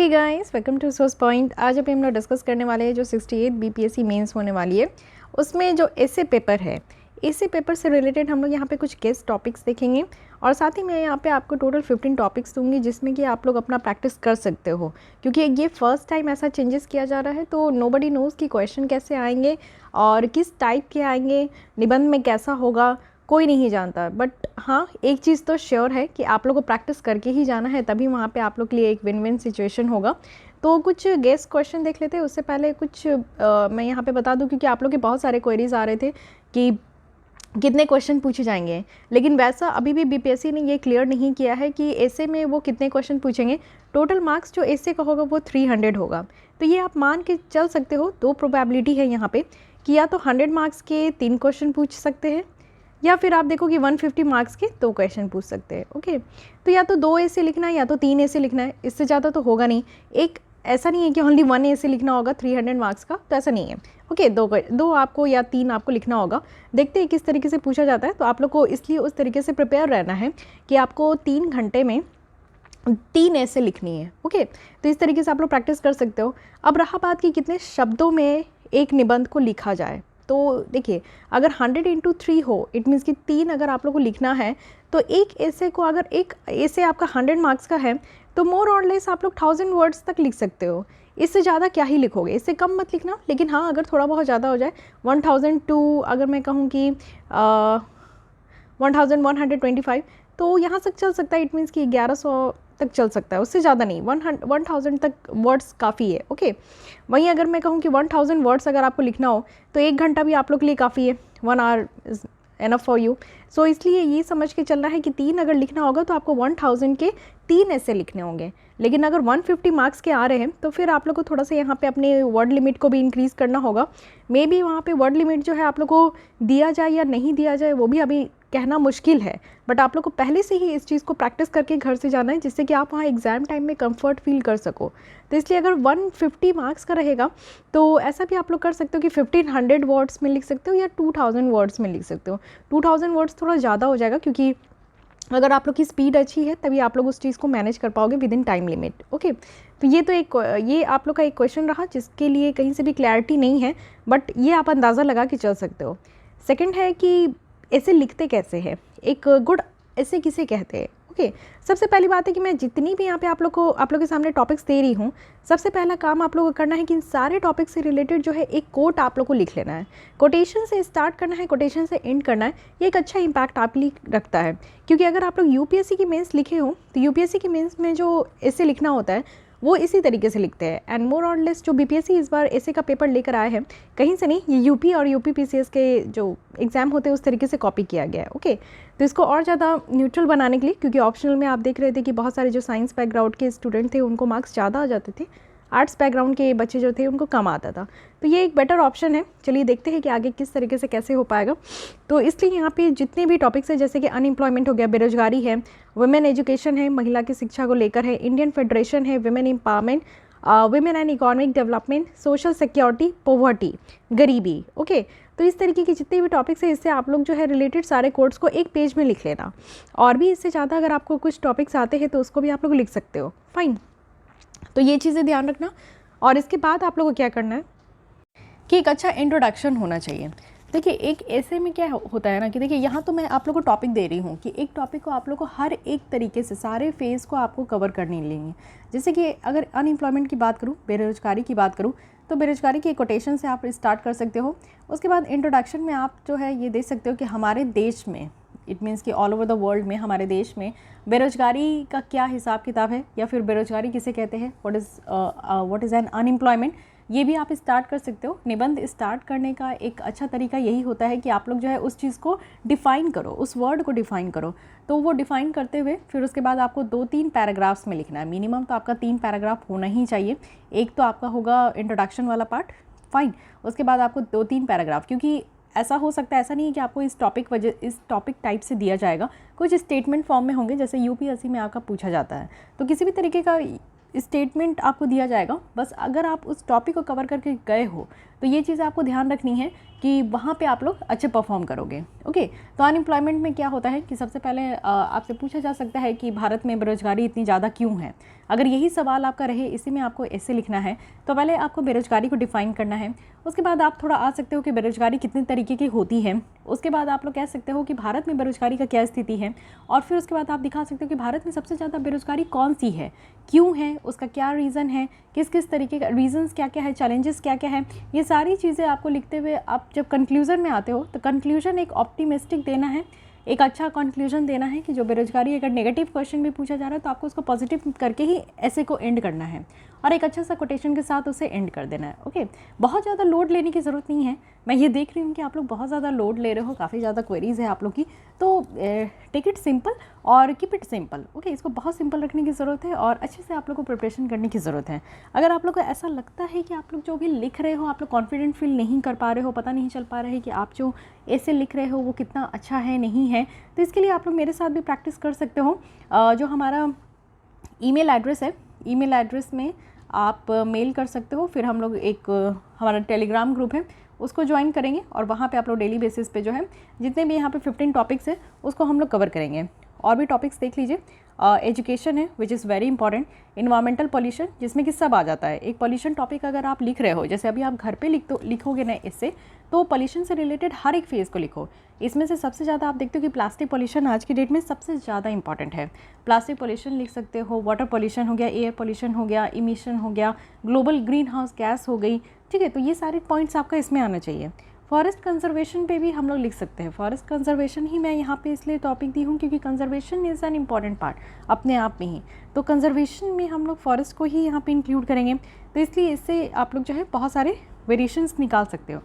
Hey guys, welcome to source point. आज अभी हम लोग डिस्कस करने वाले हैं जो 68 बीपीएससी मेंस होने वाली है, उसमें जो एसे पेपर है, एसे पेपर से रिलेटेड हम लोग यहाँ पे कुछ गेस्ट टॉपिक्स देखेंगे और साथ ही मैं यहाँ पे आपको टोटल 15 टॉपिक्स दूंगी जिसमें कि आप लोग अपना प्रैक्टिस कर सकते हो, क्योंकि ये फर्स्ट टाइम ऐसा चेंजेस किया जा रहा है तो नोबडी नोज़ कि क्वेश्चन कैसे आएंगे और किस टाइप के आएंगे, निबंध में कैसा होगा, कोई नहीं जानता। बट हाँ, एक चीज़ तो श्योर है कि आप लोग को प्रैक्टिस करके ही जाना है, तभी वहाँ पे आप लोग के लिए एक विन विन सिचुएशन होगा। तो कुछ गेस क्वेश्चन देख लेते हैं। उससे पहले कुछ मैं यहाँ पे बता दूँ, क्योंकि आप लोग के बहुत सारे क्वेरीज आ रहे थे कि कितने क्वेश्चन पूछे जाएंगे, लेकिन वैसा अभी भी बीपीएससी ने ये क्लियर नहीं किया है कि ऐसे में वो कितने क्वेश्चन पूछेंगे। टोटल मार्क्स जो ऐसे का होगा वो 300 होगा। तो ये आप मान के चल सकते हो, दो प्रोबेबिलिटी है यहाँ पे कि या तो 100 मार्क्स के 3 क्वेश्चन पूछ सकते हैं या फिर आप देखो कि 150 मार्क्स के 2 क्वेश्चन पूछ सकते हैं। ओके, तो या तो 2 ऐसे लिखना है या तो 3 ऐसे लिखना है, इससे ज़्यादा तो होगा नहीं। एक ऐसा नहीं है कि ओनली 1 ऐसे लिखना होगा 300 मार्क्स का, तो ऐसा नहीं है। ओके, दो आपको या 3 आपको लिखना होगा। देखते हैं किस तरीके से पूछा जाता है। तो आप लोग को इसलिए उस तरीके से प्रिपेयर रहना है कि आपको 3 घंटे में 3 ऐसे लिखनी है। ओके, तो इस तरीके से आप लोग प्रैक्टिस कर सकते हो। अब रहा बात कि कितने शब्दों में एक निबंध को लिखा जाए, तो देखिए अगर 100 × 3 हो, इट मीन्स कि 3 अगर आप लोग को लिखना है तो एक ऐसे को, अगर एक ऐसे आपका 100 मार्क्स का है तो मोर और लेस आप लोग 1000 वर्ड्स तक लिख सकते हो। इससे ज़्यादा क्या ही लिखोगे, इससे कम मत लिखना। लेकिन हाँ, अगर थोड़ा बहुत ज़्यादा हो जाए 1002, अगर मैं कहूँ कि 1125, तो यहाँ तक चल सकता है। इट मीन्स कि 1100 तक चल सकता है, उससे ज़्यादा नहीं। 1000 तक वर्ड्स काफ़ी है। ओके, वहीं अगर मैं कहूँ कि 1000 वर्ड्स अगर आपको लिखना हो तो 1 घंटा भी आप लोग के लिए काफ़ी है। 1 hour is enough for you. So इसलिए ये समझ के चलना है कि 3 अगर लिखना होगा तो आपको 1000 के 3 ऐसे लिखने होंगे। लेकिन अगर 150 मार्क्स के आ रहे हैं तो फिर आप लोग को थोड़ा सा यहाँ पे अपने वर्ड लिमिट को भी इंक्रीज़ करना होगा। मे बी वहाँ पे वर्ड लिमिट जो है आप लोग को दिया जाए या नहीं दिया जाए, वो भी अभी कहना मुश्किल है। बट आप लोग को पहले से ही इस चीज़ को प्रैक्टिस करके घर से जाना है, जिससे कि आप वहाँ एग्ज़ाम टाइम में कंफर्ट फील कर सको। तो इसलिए अगर 150 मार्क्स का रहेगा तो ऐसा भी आप लोग कर सकते हो कि 1500 वर्ड्स में लिख सकते हो या 2000 वर्ड्स में लिख सकते हो। 2000 वर्ड्स थोड़ा ज़्यादा हो जाएगा, क्योंकि अगर आप लोग की स्पीड अच्छी है तभी आप लोग उस चीज़ को मैनेज कर पाओगे with in time limit. Okay, तो ये आप लोग का एक क्वेश्चन रहा जिसके लिए कहीं से भी क्लैरिटी नहीं है, बट ये आप अंदाज़ा लगा के चल सकते हो। सेकंड है कि ऐसे लिखते कैसे हैं, एक गुड ऐसे किसे कहते हैं। ओके, सबसे पहली बात है कि मैं जितनी भी यहाँ पे आप लोग के सामने टॉपिक्स दे रही हूँ, सबसे पहला काम आप लोग को करना है कि इन सारे टॉपिक से रिलेटेड जो है एक कोट आप लोग को लिख लेना है। कोटेशन से स्टार्ट करना है, कोटेशन से एंड करना है। ये एक अच्छा इम्पैक्ट आप लिए रखता है, क्योंकि अगर आप लोग यूपीएससी की मेंस लिखे हो तो यूपीएससी की मेंस में जो ऐसे लिखना होता है वो इसी तरीके से लिखते हैं। एंड मोर और लेस जो बीपीएससी इस बार ऐसे का पेपर लेकर आए हैं, कहीं से नहीं, ये यूपी और यूपीपीसीएस के जो एग्ज़ाम होते हैं उस तरीके से कॉपी किया गया है। ओके, तो इसको और ज़्यादा न्यूट्रल बनाने के लिए, क्योंकि ऑप्शनल में आप देख रहे थे कि बहुत सारे जो साइंस बैकग्राउंड के स्टूडेंट थे उनको मार्क्स ज़्यादा आ जाते थे, आर्ट्स बैकग्राउंड के बच्चे जो थे उनको कम आता था। तो ये एक बेटर ऑप्शन है। चलिए देखते हैं कि आगे किस तरीके से कैसे हो पाएगा। तो इसलिए यहाँ पे जितने भी टॉपिक्स हैं, जैसे कि अनएम्प्लॉयमेंट हो गया, बेरोजगारी है, वुमेन एजुकेशन है, महिला की शिक्षा को लेकर है, इंडियन फेडरेशन है, women empowerment, women and economic development, social security, poverty, गरीबी। ओके, तो इस तरीके की जितने भी टॉपिक्स हैं, इससे आप लोग जो है रिलेटेड सारे कोड्स को एक पेज में लिख लेना। और भी इससे ज़्यादा अगर आपको कुछ टॉपिक्स आते हैं तो उसको भी आप लोग लिख सकते हो। फाइन, तो ये चीज़ें ध्यान रखना। और इसके बाद आप लोगों को क्या करना है कि एक अच्छा इंट्रोडक्शन होना चाहिए। देखिए एक ऐसे में क्या होता है ना कि देखिए यहाँ तो मैं आप लोगों को टॉपिक दे रही हूँ कि एक टॉपिक को आप लोग को हर एक तरीके से सारे फेज़ को आपको कवर करने लेंगे। जैसे कि अगर अनएम्प्लॉयमेंट की बात करूँ, बेरोजगारी की बात करूँ, तो बेरोजगारी के कोटेशन से आप स्टार्ट कर सकते हो। उसके बाद इंट्रोडक्शन में आप जो है ये देख सकते हो कि हमारे देश में, इट मीन्स कि ऑल ओवर द वर्ल्ड में, हमारे देश में बेरोजगारी का क्या हिसाब किताब है, या फिर बेरोजगारी किसे कहते हैं, व्हाट इज़ एन अनएम्प्लॉयमेंट, ये भी आप स्टार्ट कर सकते हो। निबंध स्टार्ट करने का एक अच्छा तरीका यही होता है कि आप लोग जो है उस चीज़ को डिफ़ाइन करो, उस वर्ड को डिफ़ाइन करो। तो वो डिफ़ाइन करते हुए फिर उसके बाद आपको 2-3 पैराग्राफ्स में लिखना है। मिनिमम तो आपका 3 पैराग्राफ होना ही चाहिए। एक तो आपका होगा इंट्रोडक्शन वाला पार्ट, फाइन। उसके बाद आपको 2-3 पैराग्राफ, क्योंकि ऐसा हो सकता है, ऐसा नहीं है कि आपको इस टॉपिक टाइप से दिया जाएगा, कुछ स्टेटमेंट फॉर्म में होंगे, जैसे यूपीएससी में आपका पूछा जाता है तो किसी भी तरीके का स्टेटमेंट आपको दिया जाएगा। बस अगर आप उस टॉपिक को कवर करके गए हो तो ये चीज़ें आपको ध्यान रखनी है कि वहाँ पे आप लोग अच्छे परफॉर्म करोगे। ओके, तो अनएम्प्लॉयमेंट में क्या होता है कि सबसे पहले आपसे पूछा जा सकता है कि भारत में बेरोजगारी इतनी ज़्यादा क्यों है। अगर यही सवाल आपका रहे, इसी में आपको ऐसे लिखना है, तो पहले आपको बेरोजगारी को डिफाइन करना है। उसके बाद आप थोड़ा आ सकते हो कि बेरोजगारी कितने तरीके की होती है। उसके बाद आप लोग कह सकते हो कि भारत में बेरोजगारी का क्या स्थिति है, और फिर उसके बाद आप दिखा सकते हो कि भारत में सबसे ज़्यादा बेरोजगारी कौन सी है, क्यों है, उसका क्या रीज़न है, किस किस तरीके का रीजंस क्या क्या है, चैलेंजेस क्या क्या है। ये सारी चीज़ें आपको लिखते हुए आप जब कंक्लूजन में आते हो तो कंक्लूजन एक ऑप्टिमिस्टिक देना है, एक अच्छा कंक्लूजन देना है कि जो बेरोजगारी, अगर नेगेटिव क्वेश्चन भी पूछा जा रहा है तो आपको उसको पॉजिटिव करके ही ऐसे को एंड करना है, और एक अच्छा सा कोटेशन के साथ उसे एंड कर देना है। ओके, बहुत ज़्यादा लोड लेने की ज़रूरत नहीं है। मैं ये देख रही हूँ कि आप लोग बहुत ज़्यादा लोड ले रहे हो, काफ़ी ज़्यादा क्वेरीज़ है आप लोग की, तो टेक इट सिंपल और कीप इट सिंपल। ओके, इसको बहुत सिंपल रखने की ज़रूरत है और अच्छे से आप लोग को प्रिपरेशन करने की ज़रूरत है। अगर आप लोग को ऐसा लगता है कि आप लोग जो भी लिख रहे हो आप लोग कॉन्फिडेंट फील नहीं कर पा रहे हो, पता नहीं चल पा रहे कि आप जो ऐसे लिख रहे हो वो कितना अच्छा है नहीं है, तो इसके लिए आप लोग मेरे साथ भी प्रैक्टिस कर सकते हो। जो हमारा ईमेल एड्रेस है, ईमेल एड्रेस में आप मेल कर सकते हो, फिर हम लोग एक हमारा टेलीग्राम ग्रुप है उसको ज्वाइन करेंगे, और वहाँ पे आप लोग डेली बेसिस पे जो है जितने भी यहाँ पे 15 टॉपिक्स है उसको हम लोग कवर करेंगे। और भी टॉपिक्स देख लीजिए, एजुकेशन है which is very important, environmental pollution जिसमें कि सब आ जाता है। एक पॉल्यूशन टॉपिक अगर आप लिख रहे हो, जैसे अभी आप घर पे लिखोगे ना इससे, तो पॉल्यूशन से रिलेटेड हर एक फेज़ को लिखो। इसमें से सबसे ज़्यादा आप देखते हो कि प्लास्टिक पॉल्यूशन आज की डेट में सबसे ज़्यादा इंपॉर्टेंट है। प्लास्टिक पॉल्यूशन लिख सकते हो, वाटर पॉल्यूशन हो गया, एयर पॉल्यूशन हो गया, इमिशन हो गया, ग्लोबल ग्रीन हाउस गैस हो गई, ठीक है। तो ये सारे पॉइंट्स आपका इसमें आना चाहिए। फॉरेस्ट कंजर्वेशन पे भी हम लोग लिख सकते हैं। फॉरेस्ट कंजर्वेशन ही मैं यहाँ पे इसलिए टॉपिक दी हूँ क्योंकि conservation is an important part अपने आप में ही, तो कंजर्वेशन में हम लोग फॉरेस्ट को ही यहाँ पे इंक्लूड करेंगे। तो इसलिए इससे आप लोग जो है बहुत सारे वेरिएशंस निकाल सकते हो।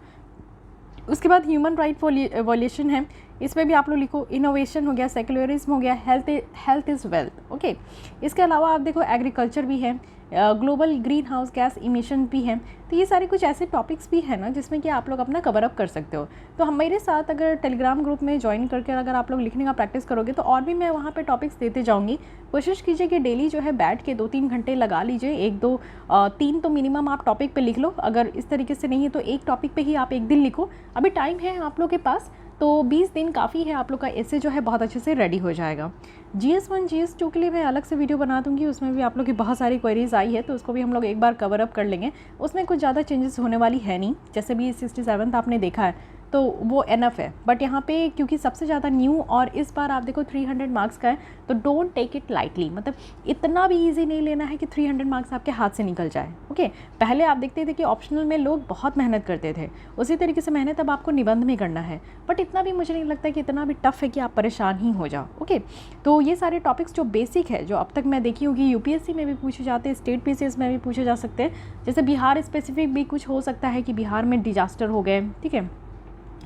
उसके बाद ह्यूमन राइट वॉल्यूशन है, इसमें भी आप लोग लिखो। इनोवेशन हो गया, सेक्युलरिज्म हो गया, हेल्थ इज़ वेल्थ। ओके, इसके अलावा आप देखो एग्रीकल्चर भी है, global green house gas emission भी है। तो ये सारे कुछ ऐसे टॉपिक्स भी है ना जिसमें कि आप लोग अपना कवर अप कर सकते हो। तो हम मेरे साथ अगर टेलीग्राम ग्रुप में ज्वाइन करके अगर आप लोग लिखने का प्रैक्टिस करोगे तो और भी मैं वहाँ पे टॉपिक्स देते जाऊँगी। कोशिश कीजिए कि डेली जो है बैठ के 2-3 घंटे लगा लीजिए, 1-2-3 तो मिनिमम आप टॉपिक पे लिख लो। अगर इस तरीके से नहीं है तो एक टॉपिक पे ही आप एक दिन लिखो। अभी टाइम है आप लोग के पास, तो 20 दिन काफ़ी है, आप लोग का ऐसे जो है बहुत अच्छे से रेडी हो जाएगा। GS1 GS2 के लिए मैं अलग से वीडियो बना दूंगी, उसमें भी आप लोग की बहुत सारी क्वेरीज आई है, तो उसको भी हम लोग एक बार कवर अप कर लेंगे। उसमें कुछ ज़्यादा चेंजेस होने वाली है नहीं, जैसे भी 67 आपने देखा है तो वो एनफ है। बट यहाँ पे क्योंकि सबसे ज़्यादा न्यू और इस बार आप देखो 300 मार्क्स का है, तो डोंट टेक इट लाइटली। मतलब इतना भी ईजी नहीं लेना है कि 300 मार्क्स आपके हाथ से निकल जाए। ओके, पहले आप देखते थे कि ऑप्शनल में लोग बहुत मेहनत करते थे, उसी तरीके से मेहनत अब आपको निबंध में करना है। बट इतना भी मुझे नहीं लगता कि इतना भी टफ है कि आप परेशान ही हो जाओ। ओके, तो ये सारे टॉपिक्स जो बेसिक है, जो अब तक मैं देखी हूँ कि यूपीएससी में भी पूछे जाते हैं, स्टेट पीसीएस में भी पूछे जा सकते हैं। जैसे बिहार स्पेसिफिक भी कुछ हो सकता है कि बिहार में डिजास्टर हो गए, ठीक है।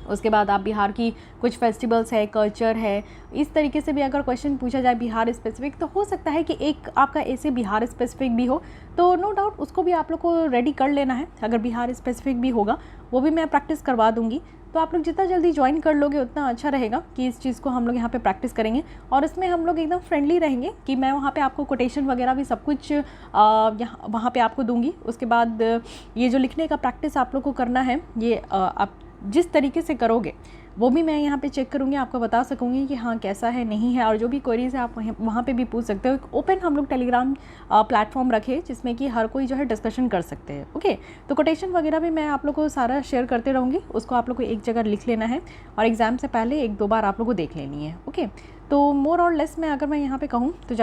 उसके बाद आप बिहार की कुछ फेस्टिवल्स है, कल्चर है, इस तरीके से भी अगर क्वेश्चन पूछा जाए बिहार स्पेसिफिक, तो हो सकता है कि एक आपका ऐसे बिहार स्पेसिफिक भी हो, तो नो डाउट उसको भी आप लोग को रेडी कर लेना है। अगर बिहार स्पेसिफिक भी होगा वो भी मैं प्रैक्टिस करवा दूंगी। तो आप लोग जितना जल्दी ज्वाइन कर लोगे उतना अच्छा रहेगा कि इस चीज़ को हम लोग यहाँ पे प्रैक्टिस करेंगे, और इसमें हम लोग एकदम फ्रेंडली रहेंगे कि मैं वहाँ पे आपको कोटेशन वगैरह भी सब कुछ यहाँ वहाँ पे आपको दूंगी। उसके बाद ये जो लिखने का प्रैक्टिस आप लोग को करना है, ये आप जिस तरीके से करोगे वो भी मैं यहाँ पे चेक करूँगी, आपको बता सकूँगी कि हाँ कैसा है नहीं है। और जो भी क्वेरीज है आप वहाँ पे भी पूछ सकते हो। एक ओपन हम लोग टेलीग्राम प्लेटफॉर्म रखे जिसमें कि हर कोई जो है डिस्कशन कर सकते हैं। ओके, तो कोटेशन वगैरह भी मैं आप लोग को सारा शेयर करते रहूँगी, उसको आप लोग को एक जगह लिख लेना है और एग्ज़ाम से पहले 1-2 बार आप लोग को देख लेनी है। ओके, तो मोर और लेस मैं अगर मैं यहाँ पे कहूँ तो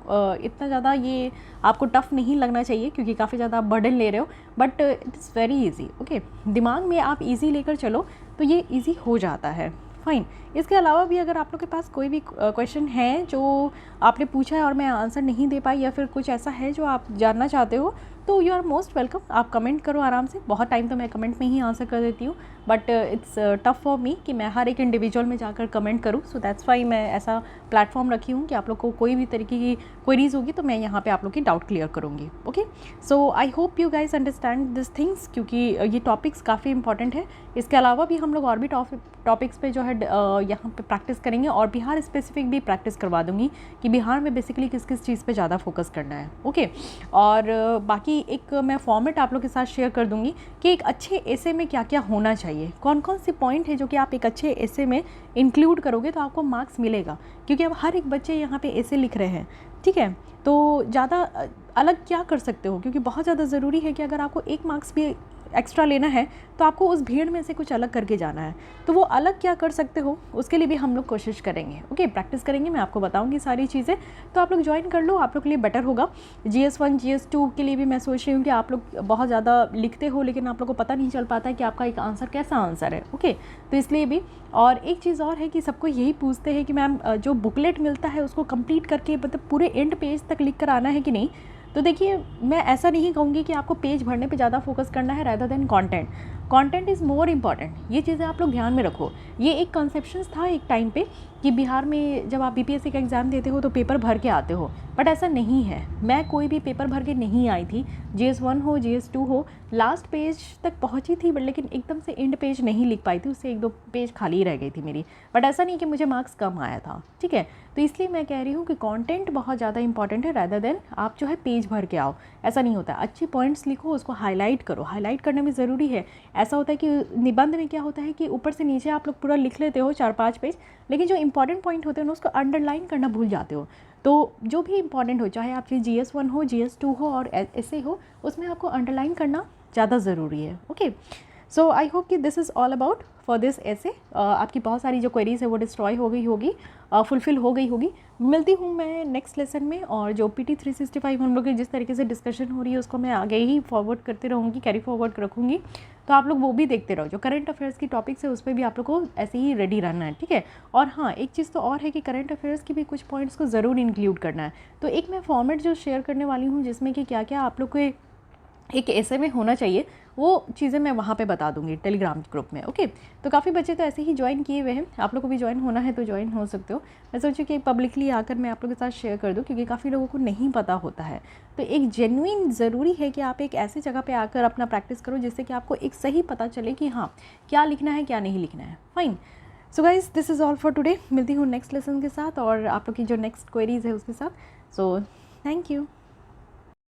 इतना ज़्यादा ये आपको टफ़ नहीं लगना चाहिए क्योंकि काफ़ी ज़्यादा आप बर्डन ले रहे हो, but it is very easy. Okay, दिमाग में आप इजी लेकर चलो तो ये इजी हो जाता है। फाइन। इसके अलावा भी अगर आप लोग के पास कोई भी क्वेश्चन है जो आपने पूछा है और मैं आंसर नहीं दे पाई, या फिर कुछ ऐसा है जो आप जानना चाहते हो, तो यू आर मोस्ट वेलकम। आप कमेंट करो आराम से। बहुत टाइम तो मैं कमेंट में ही आंसर कर देती हूँ, but it's tough for me कि मैं हर एक इंडिविजुअल में जाकर कमेंट करूँ। सो दैट्स वाई मैं ऐसा प्लेटफॉर्म रखी हूँ कि आप लोग को कोई भी तरीके की क्वेरीज होगी तो मैं यहाँ पे आप लोग की डाउट क्लियर करूँगी। Okay, so I hope you guys understand this things, क्योंकि ये टॉपिक्स काफ़ी इंपॉर्टेंट है। इसके अलावा भी हम लोग और भी टॉपिक्स पे जो है यहाँ पे प्रैक्टिस करेंगे, और बिहार स्पेसिफिक भी प्रैक्टिस करवा दूँगी कि बिहार में बेसिकली किस किस चीज़ पे ज़्यादा फोकस करना है। ओके, और बाकी एक मैं फॉर्मेट आप लोग के साथ शेयर कर दूंगी कि एक अच्छे एसे में क्या क्या होना चाहिए, कौन कौन से पॉइंट है जो कि आप एक अच्छे एसे में इंक्लूड करोगे तो आपको मार्क्स मिलेगा, क्योंकि अब हर एक बच्चे यहाँ पे एसे लिख रहे हैं, ठीक है। तो ज़्यादा अलग क्या कर सकते हो, क्योंकि बहुत ज़्यादा ज़रूरी है कि अगर आपको 1 मार्क्स भी एक्स्ट्रा लेना है तो आपको उस भीड़ में से कुछ अलग करके जाना है। तो वो अलग क्या कर सकते हो उसके लिए भी हम लोग कोशिश करेंगे, ओके, प्रैक्टिस करेंगे, मैं आपको बताऊंगी सारी चीज़ें। तो आप लोग ज्वाइन कर लो, आप लोग के लिए बेटर होगा। GS1 GS2 के लिए भी मैं सोच रही हूँ कि आप लोग बहुत ज़्यादा लिखते हो लेकिन आप लोग को पता नहीं चल पाता है कि आपका एक आंसर कैसा आंसर है, ओके, तो इसलिए भी। और एक चीज़ और है कि सबको यही पूछते हैं कि मैम जो बुकलेट मिलता है उसको कंप्लीट करके मतलब पूरे एंड पेज तक लिख कर आना है कि नहीं। तो देखिए, मैं ऐसा नहीं कहूँगी कि आपको पेज भरने पे ज़्यादा फोकस करना है rather than content. Content is more important, ये चीज़ें आप लोग ध्यान में रखो। ये एक कंसेप्शंस था एक टाइम पे कि बिहार में जब आप BPSC का एग्ज़ाम देते हो तो पेपर भर के आते हो, बट ऐसा नहीं है। मैं कोई भी पेपर भर के नहीं आई थी, GS1 हो GS2 हो, लास्ट पेज तक पहुंची थी बट लेकिन एकदम से एंड पेज नहीं लिख पाई थी, उससे 1-2 पेज खाली रह गई थी मेरी, बट ऐसा नहीं कि मुझे मार्क्स कम आया था, ठीक है। तो इसलिए मैं कह रही हूँ कि कंटेंट बहुत ज़्यादा इंपॉर्टेंट है रादर देन आप जो है पेज भर के आओ, ऐसा नहीं होता। अच्छे पॉइंट्स लिखो, उसको हाईलाइट करो, हाईलाइट करना भी ज़रूरी है। ऐसा होता है कि निबंध में क्या होता है कि ऊपर से नीचे आप लोग पूरा लिख लेते हो 4-5 पेज, लेकिन जो इंपॉर्टेंट पॉइंट होते हैं ना उसको अंडरलाइन करना भूल जाते हो। तो जो भी इंपॉर्टेंट हो, चाहे आपकी GS1 हो GS2 हो और ऐसे हो, उसमें आपको अंडरलाइन करना ज़्यादा ज़रूरी है, ओके। सो आई होप कि this is all about for this ऐसे। आपकी बहुत सारी जो क्वेरीज है वो डिस्ट्रॉय हो गई होगी, फुलफ़िल हो गई होगी। मिलती हूँ मैं नेक्स्ट लेसन में, और जो PT 365 हम लोग की जिस तरीके से डिस्कशन हो रही है उसको मैं आगे ही फॉरवर्ड करते रहूँगी, कैरी फॉरवर्ड रखूँगी, तो आप लोग वो भी देखते रहो। जो करंट अफेयर्स की टॉपिक्स है उस पर भी आप लोग को ऐसे ही रेडी रहना है, ठीक है। और हाँ, एक चीज़ तो और है कि करंट अफेयर्स की भी कुछ पॉइंट्स को ज़रूर इंक्लूड करना है। तो एक मैं फॉर्मेट जो शेयर करने वाली हूँ जिसमें कि क्या क्या आप लोग को एक ऐसे में होना चाहिए, वो चीज़ें मैं वहाँ पे बता दूँगी टेलीग्राम ग्रुप में, ओके। तो काफ़ी बच्चे तो ऐसे ही ज्वाइन किए हुए हैं, आप लोग को भी ज्वाइन होना है तो ज्वाइन हो सकते हो। मैं सोचूँ कि पब्लिकली आकर मैं आप लोगों के साथ शेयर कर दूँ, क्योंकि काफ़ी लोगों को नहीं पता होता है। तो एक जेन्युइन ज़रूरी है कि आप एक ऐसी जगह पर आकर अपना प्रैक्टिस करो जिससे कि आपको एक सही पता चले कि हाँ क्या लिखना है क्या नहीं लिखना है, fine. So guys, this is all for today. मिलती हूँ नेक्स्ट लेसन के साथ और आप लोग की जो नेक्स्ट क्वेरीज है उसके साथ। So thank you.